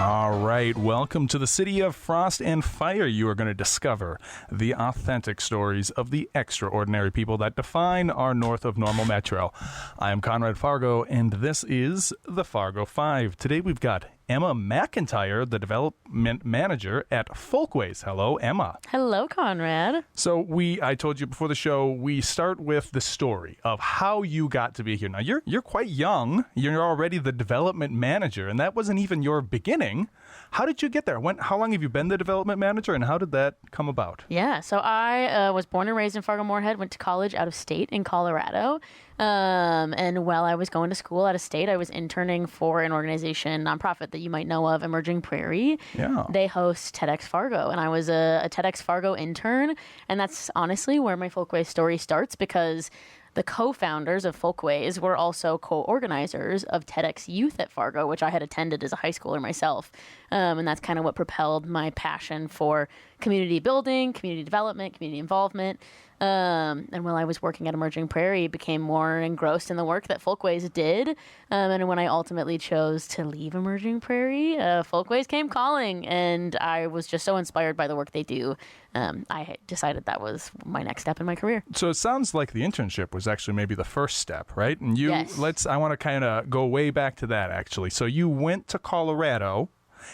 All right, welcome to the city of frost and fire. You are going to discover the authentic stories of the extraordinary people that define our north of normal metro. I am Conrad Fargo, and this is the Fargo Five. Today we've got Emma McIntyre, the development manager at Folkways. Hello, Emma. Hello, Conrad. So I told you before the show, we start with the story of how you got to be here. Now, you're quite young. You're already the development manager, and that wasn't even your beginning. How did you get there? How long have you been the development manager, and how did that come about? Yeah, so I was born and raised in Fargo-Moorhead, went to college out of state in Colorado. And while I was going to school out of state, I was interning for an organization, nonprofit that you might know of, Emerging Prairie. Yeah. They host TEDx Fargo, and I was a TEDx Fargo intern. And that's honestly where my Folkways story starts, because the co-founders of Folkways were also co-organizers of TEDx Youth at Fargo, which I had attended as a high schooler myself. And that's kind of what propelled my passion for community building, community development, community involvement. And while I was working at Emerging Prairie, became more engrossed in the work that Folkways did. And when I ultimately chose to leave Emerging Prairie, Folkways came calling, and I was just so inspired by the work they do. I decided that was my next step in my career. So it sounds like the internship was actually maybe the first step, right? And Yes. I want to kind of go way back to that, actually. So you went to Colorado,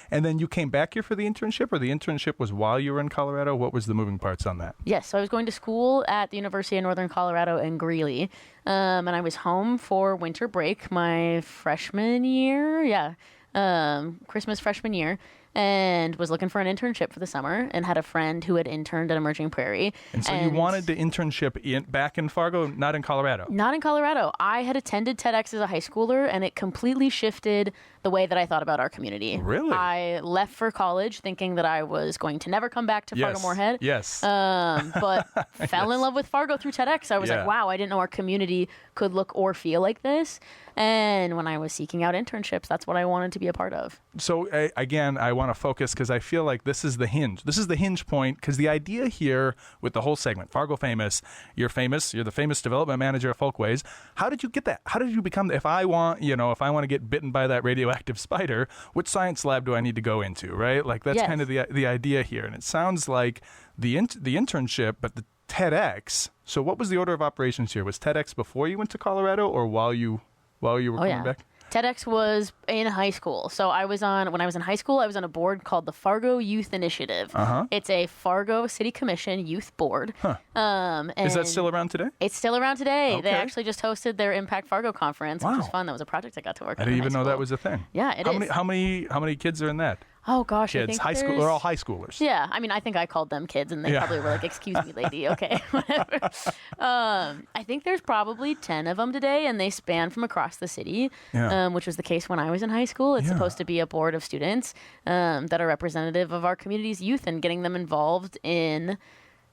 and then you came back here for the internship, or the internship was while you were in Colorado? What was the moving parts on that? Yes, so I was going to school at the University of Northern Colorado in Greeley, and I was home for winter break my freshman year, Christmas freshman year, and was looking for an internship for the summer, and had a friend who had interned at Emerging Prairie. And so you wanted the internship back in Fargo, not in Colorado? Not in Colorado. I had attended TEDx as a high schooler, and it completely shifted the way that I thought about our community. Really? I left for college thinking that I was going to never come back to Fargo-Moorhead. Yes. But fell in love with Fargo through TEDx. I was like, wow, I didn't know our community could look or feel like this. And when I was seeking out internships, that's what I wanted to be a part of. So again, I want to focus because I feel like this is the hinge. This is the hinge point, because the idea here with the whole segment, Fargo famous, you're the famous development manager of Folkways. How did you get that? How did you become, if I want to get bitten by that radioactive spider, which science lab do I need to go into, right? Like that's kind of the idea here. And it sounds like the internship, but the TEDx. So what was the order of operations here? Was TEDx before you went to Colorado, or while you were coming back? TEDx was in high school. So when I was in high school, I was on a board called the Fargo Youth Initiative. Uh-huh. It's a Fargo City Commission youth board. Huh. And is that still around today? It's still around today. Okay. They actually just hosted their Impact Fargo conference, which Wow. was fun. That was a project I got to work on. I didn't even know that was a thing. Yeah, it is. How many kids are in that? Oh gosh, Kids, I think high school. They're all high schoolers. Yeah, I mean, I think I called them kids, and they probably were like, "Excuse me, lady." Okay, whatever. I think there's probably 10 of them today, and they span from across the city, which was the case when I was in high school. It's supposed to be a board of students that are representative of our community's youth and getting them involved in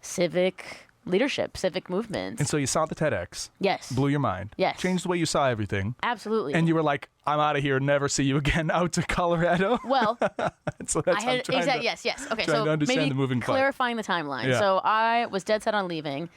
civic leadership, civic movements. And so you saw the TEDx. Yes. Blew your mind. Yes. Changed the way you saw everything. Absolutely. And you were like, I'm out of here, never see you again, out to Colorado. Well, so that's yes. Okay, trying so to understand maybe the moving part. clarifying the timeline. Yeah. So I was dead set on leaving.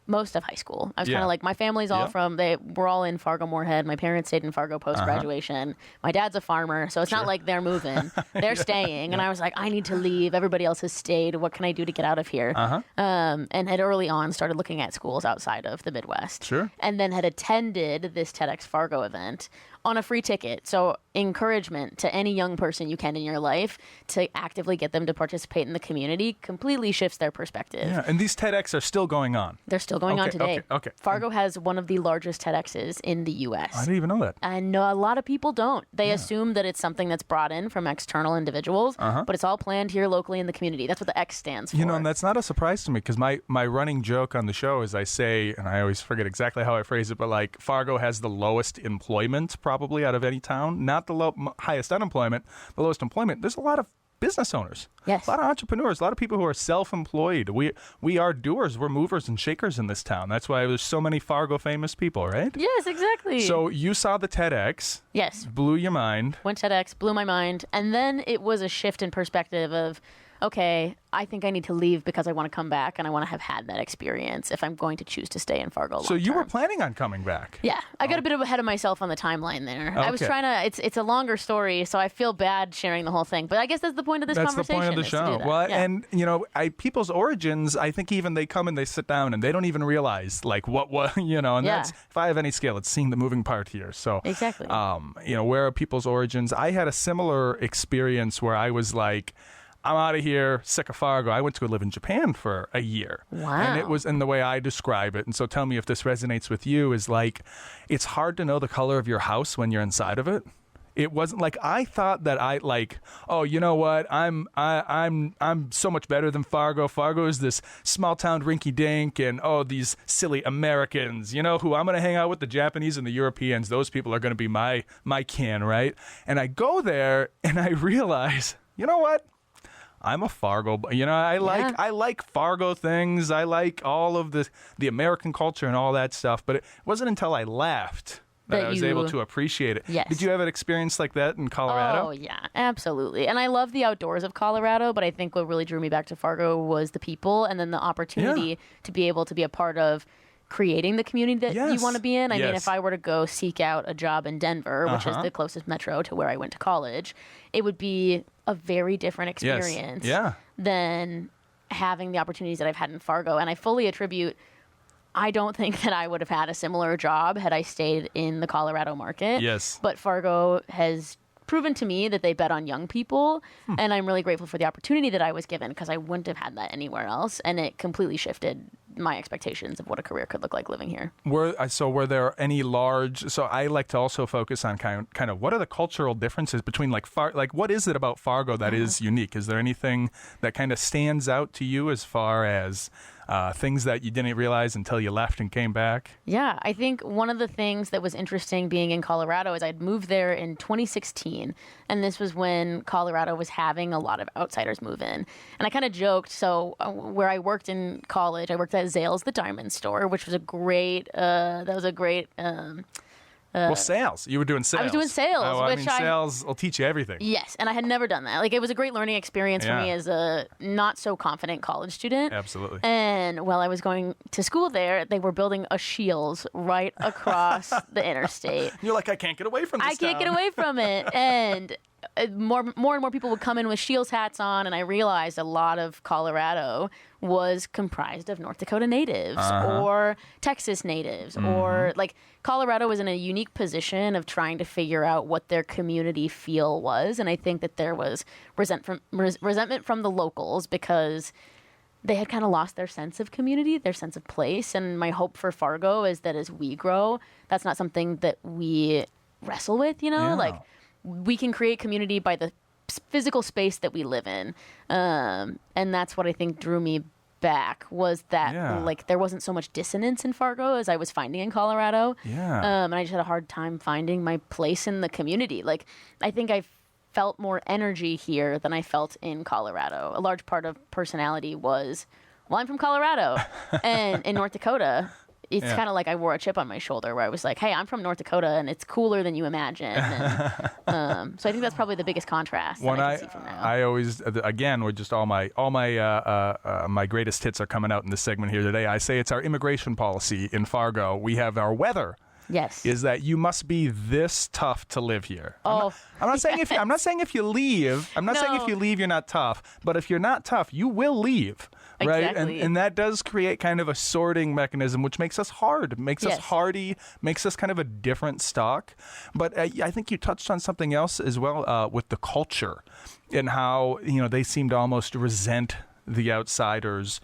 Most of high school. I was kind of like, my family's all we're all in Fargo-Moorhead. My parents stayed in Fargo post-graduation. My dad's a farmer, so it's not like they're moving. They're staying. And I was like, I need to leave. Everybody else has stayed. What can I do to get out of here? And had early on started looking at schools outside of the Midwest. Sure. And then had attended this TEDx Fargo event on a free ticket. So encouragement to any young person you can in your life to actively get them to participate in the community completely shifts their perspective. Yeah, and these TEDx are still going on. They're still going on today. Okay. Fargo has one of the largest TEDx's in the U.S. I didn't even know that. And a lot of people don't. They assume that it's something that's brought in from external individuals, but it's all planned here locally in the community. That's what the X stands for. And that's not a surprise to me, because my running joke on the show is I say, and I always forget exactly how I phrase it, but like Fargo has the lowest employment probably out of any town. Not the highest unemployment, the lowest employment. There's a lot of business owners. Yes. A lot of entrepreneurs, a lot of people who are self-employed. We are doers. We're movers and shakers in this town. That's why there's so many Fargo famous people, right? Yes, exactly. So you saw the TEDx. Yes. Blew your mind. Went TEDx, blew my mind. And then it was a shift in perspective of, okay, I think I need to leave because I want to come back and I want to have had that experience if I'm going to choose to stay in Fargo long So you were term. planning on coming back? Yeah, I got a bit ahead of myself on the timeline there. I was Okay. trying to. It's a longer story, so I feel bad sharing the whole thing. But I guess that's the point of this That's conversation. the point of the is to show. do that. Well, Yeah. and you know, people's origins, I think even they come and they sit down and they don't even realize like what you know, and Yeah. that's, if I have any scale, it's seeing the moving part here. So Exactly. you know, where are people's origins? I had a similar experience where I was like, I'm out of here, sick of Fargo. I went to go live in Japan for a year. Wow. And it was in the way I describe it. And so tell me if this resonates with you, is like, it's hard to know the color of your house when you're inside of it. It wasn't like I thought that I like, oh, you know what? I'm so much better than Fargo. Fargo is this small town rinky dink, and oh, these silly Americans, you know, who I'm going to hang out with, the Japanese and the Europeans. Those people are going to be my kin, right? And I go there and I realize, you know what? I'm a Fargo, you know, I like Fargo things. I like all of the American culture and all that stuff. But it wasn't until I left that I was able to appreciate it. Yes. Did you have an experience like that in Colorado? Oh, yeah, absolutely. And I love the outdoors of Colorado, but I think what really drew me back to Fargo was the people and then the opportunity to be able to be a part of creating the community that you want to be in. I mean, if I were to go seek out a job in Denver, which is the closest metro to where I went to college, it would be a very different experience than having the opportunities that I've had in Fargo. And I fully attribute, I don't think that I would have had a similar job had I stayed in the Colorado market. Yes. But Fargo has proven to me that they bet on young people, and I'm really grateful for the opportunity that I was given because I wouldn't have had that anywhere else, and it completely shifted my expectations of what a career could look like living here. Were there any large? So I like to also focus on kind of what are the cultural differences between like what is it about Fargo that is unique? Is there anything that kind of stands out to you as far as things that you didn't realize until you left and came back? Yeah, I think one of the things that was interesting being in Colorado is I'd moved there in 2016, and this was when Colorado was having a lot of outsiders move in. And I kind of joked, so where I worked in college, I worked at Zales, the diamond store, which was a great, well, sales. You were doing sales. I was doing sales, Oh, which sales will teach you everything. Yes, and I had never done that. Like, it was a great learning experience for me as a not so confident college student. Absolutely. And while I was going to school there, they were building a Scheels right across the interstate. You're like, I can't get away from this I can't get away from it. And more and more people would come in with Scheels hats on, and I realized a lot of Colorado was comprised of North Dakota natives or Texas natives, or like Colorado was in a unique position of trying to figure out what their community feel was. And I think that there was resentment from the locals because they had kind of lost their sense of community, their sense of place. And my hope for Fargo is that as we grow, that's not something that we wrestle with, you know? Yeah. Like, we can create community by the physical space that we live in. And that's what I think drew me back, was that like there wasn't so much dissonance in Fargo as I was finding in Colorado. And I just had a hard time finding my place in the community. Like, I think I felt more energy here than I felt in Colorado. A large part of personality was, well, I'm from Colorado. And in North Dakota, it's kind of like I wore a chip on my shoulder where I was like, hey, I'm from North Dakota and it's cooler than you imagine. And, so I think that's probably the biggest contrast that I can see from now. I always, again, we're just all my my greatest hits are coming out in this segment here today. I say it's our immigration policy in Fargo. We have our weather. Yes. Is that you must be this tough to live here. Oh, I'm not saying I'm not saying if you leave. I'm not saying if you leave you're not tough. But if you're not tough, you will leave. Right? Exactly. And that does create kind of a sorting mechanism, which makes us hard, makes us hardy, makes us kind of a different stock. But I think you touched on something else as well with the culture and how, you know, they seem to almost resent the outsiders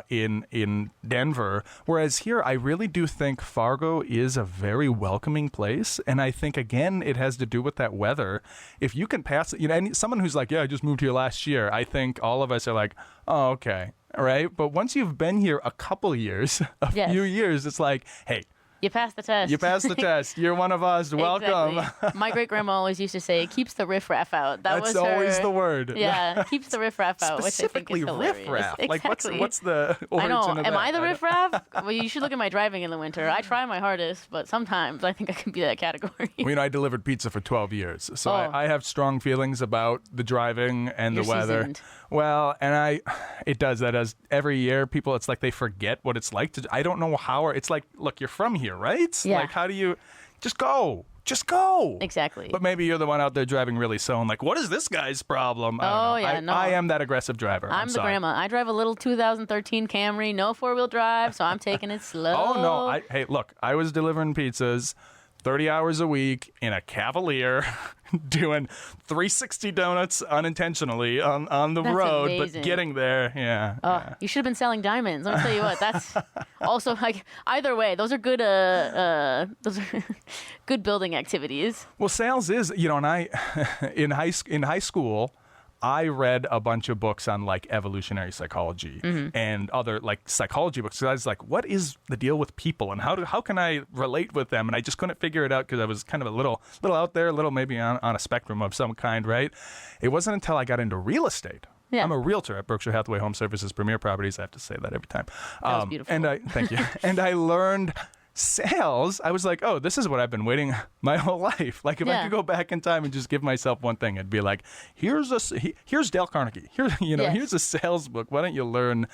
in Denver, whereas here I really do think Fargo is a very welcoming place, and I think again it has to do with that weather. If you can pass it, you know, and someone who's like, yeah, I just moved here last year, I think all of us are like, oh, okay, all right. But once you've been here a couple years, few years, it's like, hey, You passed the test. You passed the test. You're one of us. Welcome. Exactly. My great-grandma always used to say, it keeps the riffraff out. That's always the word. Yeah, keeps the riffraff out, which I think Specifically is hilarious. riffraff. Exactly. Like, what's the origin I know. of that? Am I the riffraff? Well, you should look at my driving in the winter. I try my hardest, but sometimes I think I can be that category. Well, I delivered pizza for 12 years, so Oh. I have strong feelings about the driving and You're the weather. seasoned. Well, and it does every year. People, it's like they forget what it's like to. I don't know how. It's like, look, you're from here, right? Yeah. Like, how do you just go? Just go. Exactly. But maybe you're the one out there driving really slow and like, what is this guy's problem? I don't know. Yeah, no. I am that aggressive driver. I'm the sorry. grandma. I drive a little 2013 Camry, no four-wheel drive, so I'm taking it slow. Oh, no. Hey, look, I was delivering pizzas 30 hours a week in a Cavalier doing 360 donuts unintentionally on the That's road, amazing. but getting there, yeah. Oh, you should have been selling diamonds. Let me tell you what. That's also like either way. Those are good. Those are good building activities. Well, sales is, and I in high school, I read a bunch of books on like evolutionary psychology and other like psychology books. So I was like, what is the deal with people and how can I relate with them? And I just couldn't figure it out because I was kind of a little out there, a little maybe on a spectrum of some kind, right? It wasn't until I got into real estate. Yeah. I'm a realtor at Berkshire Hathaway Home Services Premier Properties. I have to say that every time. That was beautiful. Thank you. And I learned sales. I was like, oh, this is what I've been waiting my whole life. Like if I could go back in time and just give myself one thing, it'd be like, here's Dale Carnegie. Here's a sales book. Why don't you learn?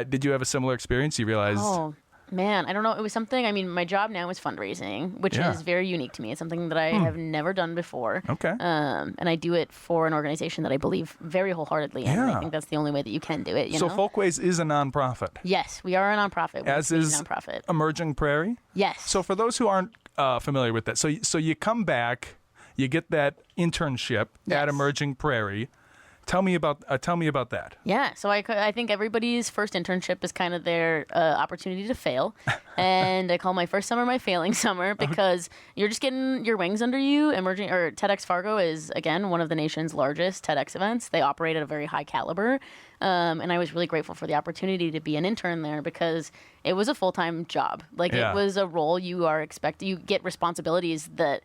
Did you have a similar experience? You realized? Oh, man. I don't know. It was something, my job now is fundraising, which is very unique to me. It's something that I have never done before. Okay. And I do it for an organization that I believe very wholeheartly in. Yeah. I think that's the only way that you can do it. You So know? Folkways is a nonprofit. Yes, we are a nonprofit. As We're a is nonprofit. Emerging Prairie. Yes. So for those who aren't familiar with that, so you come back, you get that internship at Yes. Emerging Prairie. Tell me about that. Yeah, so I think everybody's first internship is kind of their opportunity to fail, and I call my first summer my failing summer because you're just getting your wings under you. TEDx Fargo is again one of the nation's largest TEDx events. They operate at a very high caliber, and I was really grateful for the opportunity to be an intern there because it was a full-time job. Like Yeah. it was a role you get responsibilities that.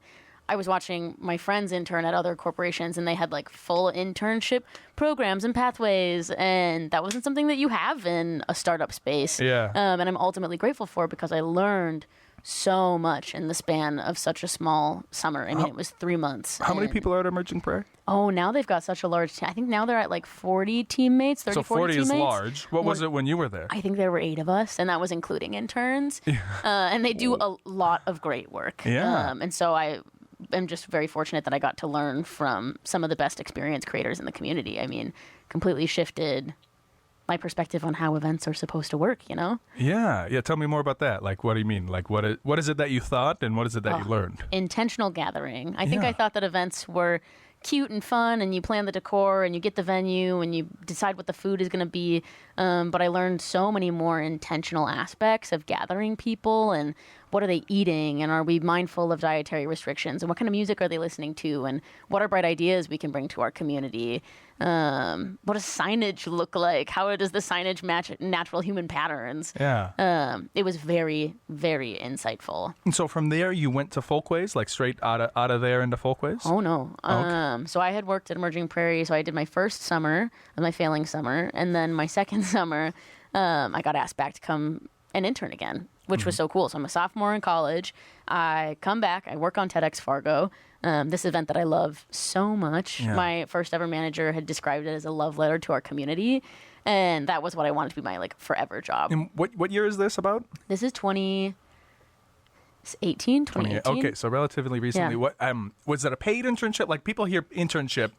I was watching my friends intern at other corporations and they had like full internship programs and pathways, and that wasn't something that you have in a startup space. Yeah. And I'm ultimately grateful for it because I learned so much in the span of such a small summer. It was 3 months. How many and- people are at Emerging Prairie? Oh, now they've got such a large team. I think now they're at like 40 teammates, 30, So 40 teammates. is large. What was it when you were there? I think there were 8 of us, and that was including interns. And they do a lot of great work. Yeah. And so I'm just very fortunate that I got to learn from some of the best experience creators in the community. Completely shifted my perspective on how events are supposed to work, Yeah. Tell me more about that. Like, what do you mean? Like, what is it that you thought, and what is it that you learned? Intentional gathering. I think Yeah. I thought that events were cute and fun, and you plan the decor, and you get the venue, and you decide what the food is going to be. But I learned so many more intentional aspects of gathering people, and what are they eating, and are we mindful of dietary restrictions, and what kind of music are they listening to, and what are bright ideas we can bring to our community. What does signage look like? How does the signage match natural human patterns? Yeah. It was very, very insightful. And so from there, you went to Folkways, like straight out of there into Folkways? Oh, no. Okay. So I had worked at Emerging Prairie. So I did my first summer, my failing summer. And then my second summer, I got asked back to come and intern again, which was so cool. So I'm a sophomore in college. I come back. I work on TEDx Fargo, this event that I love so much. Yeah. My first ever manager had described it as a love letter to our community. And that was what I wanted to be my forever job. And what year is this about? This is 2018. Okay, so relatively recently. Yeah. What was that a paid internship? Like people hear internship,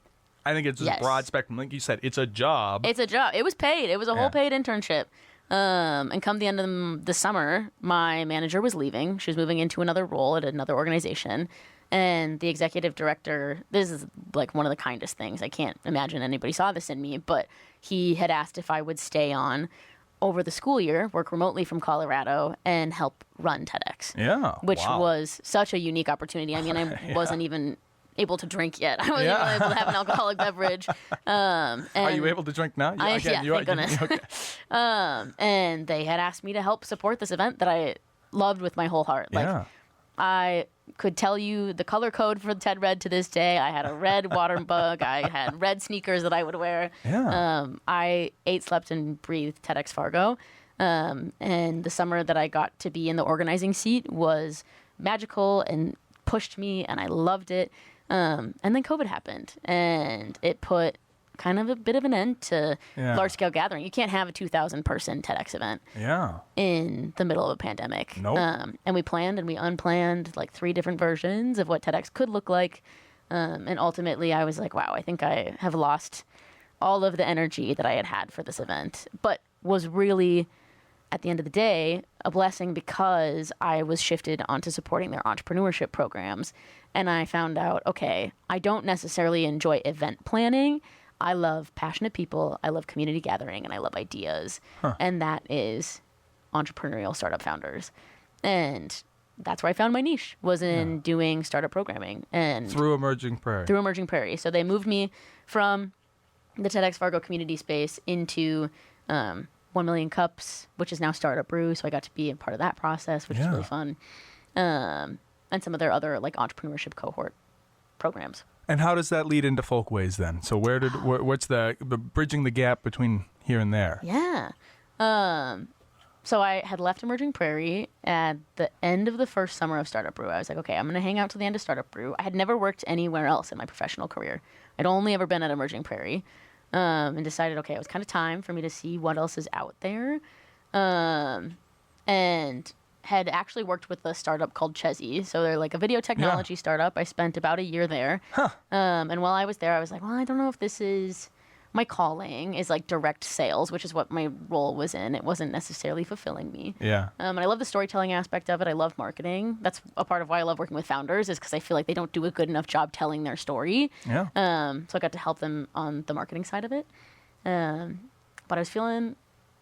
I think it's Yes. a broad spectrum. Like you said, it's a job. It's a job. It was paid. It was a Yeah. whole paid internship. And come the end of the summer, my manager was leaving. She was moving into another role at another organization. And the executive director, this is like one of the kindest things. I can't imagine anybody saw this in me, but he had asked if I would stay on over the school year, work remotely from Colorado, and help run TEDx. Yeah. Which wow. was such a unique opportunity. I mean, I wasn't even able to drink yet. I wasn't even able to have an alcoholic beverage. Are you able to drink now? Thank goodness. Okay. And they had asked me to help support this event that I loved with my whole heart. Like, Yeah. I could tell you the color code for TED Red to this day. I had a red water bug. I had red sneakers that I would wear. Yeah. I ate, slept, and breathed TEDx Fargo. And the summer that I got to be in the organizing seat was magical and pushed me, and I loved it. And then COVID happened, and it put kind of a bit of an end to large-scale gathering. You can't have a 2,000-person TEDx event in the middle of a pandemic. Nope. And we planned and we unplanned like 3 different versions of what TEDx could look like. And ultimately, I was like, wow, I think I have lost all of the energy that I had for this event, but was really, at the end of the day, a blessing because I was shifted onto supporting their entrepreneurship programs. And I found out, okay, I don't necessarily enjoy event planning. I love passionate people, I love community gathering, and I love ideas. And that is entrepreneurial startup founders. And that's where I found my niche, was in doing startup programming. And Through Emerging Prairie. Through Emerging Prairie. So they moved me from the TEDx Fargo community space into 1 Million Cups, which is now Startup Brew. So I got to be a part of that process, which is really fun. And some of their other like entrepreneurship cohort programs. And how does that lead into Folkways then? So what's the bridging the gap between here and there? Yeah. So I had left Emerging Prairie at the end of the first summer of Startup Brew. I was like, okay, I'm going to hang out till the end of Startup Brew. I had never worked anywhere else in my professional career. I'd only ever been at Emerging Prairie. And decided, okay, it was kind of time for me to see what else is out there. And had actually worked with a startup called Chezzy. So they're like a video technology startup. I spent about a year there. And while I was there, I was like, well, I don't know if this is my calling, is like direct sales, which is what my role was in. It wasn't necessarily fulfilling me. Yeah. And I love the storytelling aspect of it. I love marketing. That's a part of why I love working with founders, is because I feel like they don't do a good enough job telling their story. Yeah. So I got to help them on the marketing side of it. But I was feeling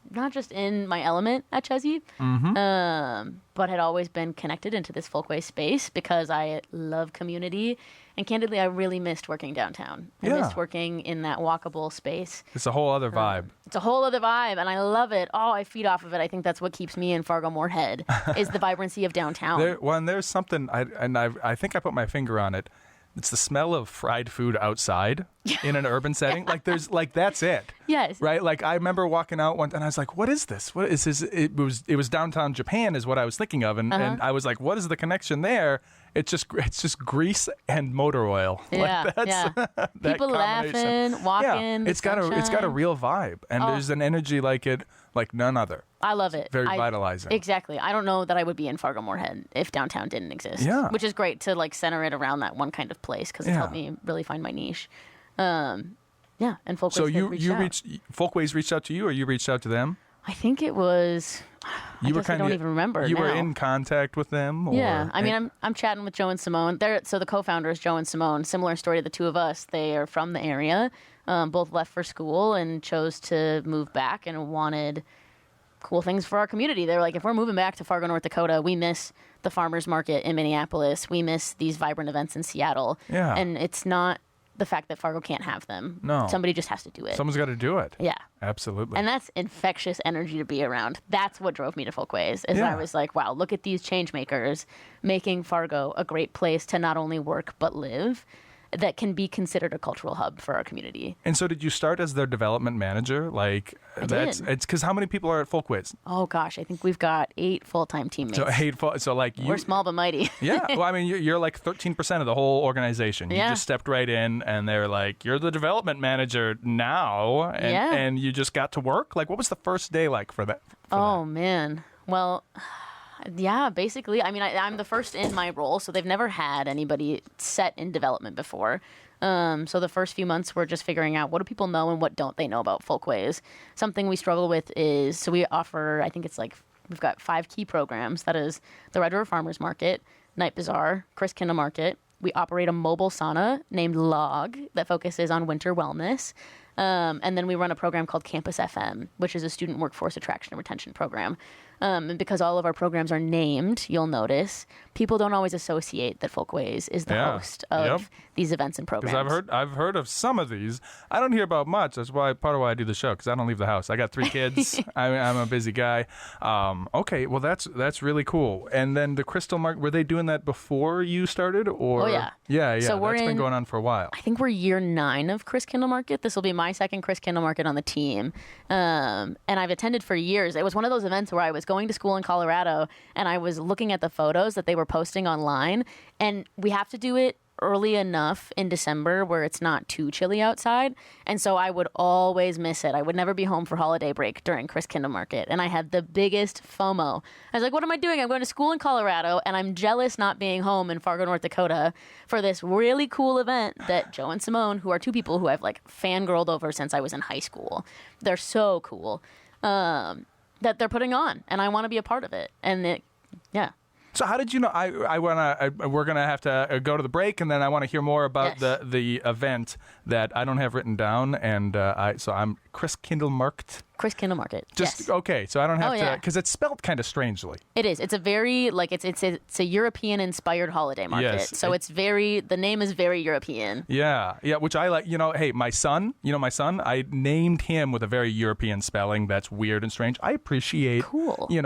not just in my element at Chezzy, but had always been connected into this Folkways space because I love community. And candidly, I really missed working downtown. I missed working in that walkable space. It's a whole other vibe. It's a whole other vibe, and I love it. Oh, I feed off of it. I think that's what keeps me in Fargo-Moorhead, is the vibrancy of downtown. And there's something, I think I put my finger on it. It's the smell of fried food outside in an urban setting. Like that's it. Yes. Right. Like I remember walking out once and I was like, what is this? What is this? It was downtown Japan is what I was thinking of. And I was like, what is the connection there? It's just grease and motor oil. Yeah. Like that's, that people laughing, walking. Yeah. It's got a real vibe. And there's an energy like none other. I love it. Very vitalizing. Exactly. I don't know that I would be in Fargo-Moorhead if downtown didn't exist. Yeah. Which is great to like center it around that one kind of place because it helped me really find my niche. And Folkways So Folkways reached out to you, or you reached out to them? I think it was. I don't even remember. You now. were in contact with them? Yeah. I mean, I'm chatting with Joe and Simone. So the co-founders, Joe and Simone, similar story to the two of us. They are from the area, both left for school and chose to move back and wanted cool things for our community. They were like, if we're moving back to Fargo, North Dakota, we miss the farmers market in Minneapolis. We miss these vibrant events in Seattle. Yeah. And it's not the fact that Fargo can't have them. No. Somebody just has to do it. Someone's got to do it. Yeah. Absolutely. And that's infectious energy to be around. That's what drove me to Folkways, is I was like, wow, look at these change makers making Fargo a great place to not only work but live, that can be considered a cultural hub for our community. And so did you start as their development manager? Like did. It's because how many people are at Folkways? Oh gosh, I think we've got 8 full-time teammates. We're small but mighty. Yeah. Well, I mean, you're like 13% of the whole organization. You just stepped right in and they're like, you're the development manager now. And you just got to work. Like, what was the first day like for that? Man. Well, yeah, basically. I mean, I'm the first in my role, so they've never had anybody set in development before. So the first few months, we're just figuring out what do people know and what don't they know about Folkways. Something we struggle with is, so we offer, I think it's like, we've got 5 key programs. That is the Red River Farmers Market, Night Bazaar, Chris Kinna Market. We operate a mobile sauna named Log that focuses on winter wellness. And then we run a program called Campus FM, which is a student workforce attraction and retention program. And because all of our programs are named, you'll notice people don't always associate that Folkways is the host of these events and programs. Because I've heard of some of these. I don't hear about much. That's part of why I do the show, because I don't leave the house. I got 3 kids. I'm a busy guy. Okay, well that's really cool. And then the Crystal Market, were they doing that before you started, or? Oh yeah. Yeah. So that's been going on for a while. I think we're year 9 of Chris Kindle Market. This will be my second Chris Kindle Market on the team, and I've attended for years. It was one of those events where I was going to school in Colorado, and I was looking at the photos that they were posting online, and we have to do it early enough in December where it's not too chilly outside, and so I would always miss it. I would never be home for holiday break during Chris Kindle Market, and I had the biggest FOMO. I was like, what am I doing? I'm going to school in Colorado, and I'm jealous not being home in Fargo, North Dakota for this really cool event that Joe and Simone, who are 2 people who I've like fangirled over since I was in high school. They're so cool that they're putting on, and I want to be a part of it. And So how did you know? We're gonna have to go to the break, and then I want to hear more about the event that I don't have written down, and I'm Chris Kindle Market. Chris Kindle Market. Okay, so I don't have to, because it's spelled kind of strangely. It is. It's a very it's a European inspired holiday market. Yes, so the name is very European. Yeah, which I like. Hey, my son, I named him with a very European spelling. That's weird and strange. I appreciate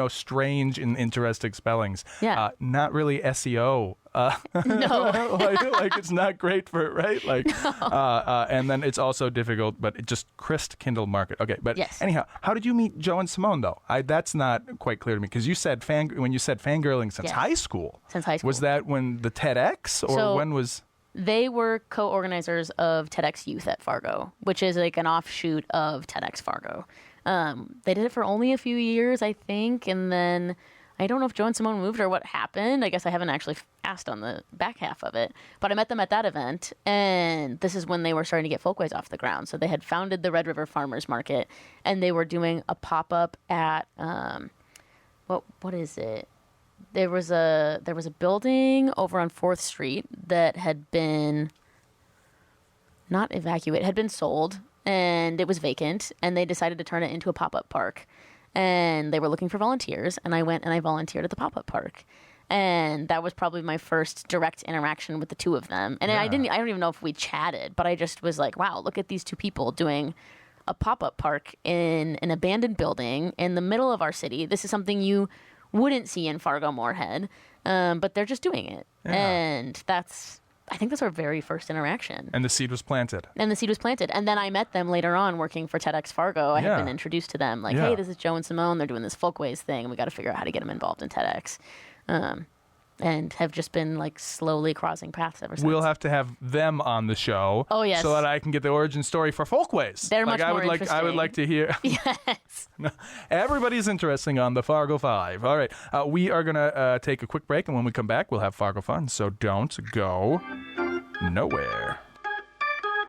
strange and interesting spellings. Yeah. Not really SEO. No. like it's not great for it, right? Like, no. And then it's also difficult, but it just Chris Kindle Market. Okay, but anyhow, how did you meet Joe and Simone though? That's not quite clear to me, because you said when you said fangirling since high school. Since high school. Was that when the TEDx, or when was? They were co-organizers of TEDx Youth at Fargo, which is like an offshoot of TEDx Fargo. They did it for only a few years, I think, and then I don't know if Joe and Simone moved or what happened. I guess I haven't actually asked on the back half of it. But I met them at that event, and this is when they were starting to get Folkways off the ground. So they had founded the Red River Farmers Market, and they were doing a pop-up at, what is it? There was a building over on 4th Street that had been not evacuated, had been sold, and it was vacant, and they decided to turn it into a pop-up park. And they were looking for volunteers, and I went and I volunteered at the pop-up park. And that was probably my first direct interaction with the 2 of them. And I don't even know if we chatted, but I just was like, wow, look at these 2 people doing a pop-up park in an abandoned building in the middle of our city. This is something you wouldn't see in Fargo-Moorhead, but they're just doing it. Yeah. And I think that's our very first interaction. And the seed was planted. And then I met them later on working for TEDx Fargo. I had been introduced to them. Like, hey, this is Joe and Simone. They're doing this Folkways thing. And we got to figure out how to get them involved in TEDx. And have just been like slowly crossing paths ever since. We'll have to have them on the show. Oh, yes. So that I can get the origin story for Folkways. They're much more interesting. I would like to hear. Yes. Everybody's interesting on the Fargo Five. All right. We are going to take a quick break, and when we come back, we'll have Fargo fun. So don't go nowhere.